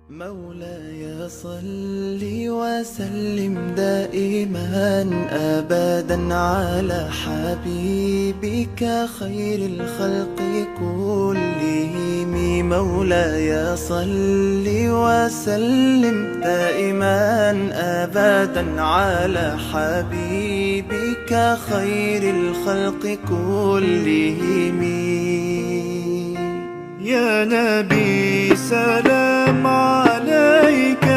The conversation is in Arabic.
مولاي صل وسلم دائما أبدا على حبيبك خير الخلق كلهم. مولاي صل وسلم دائما أبدا على حبيبك خير الخلق كلهم. يا نبي سلام عليك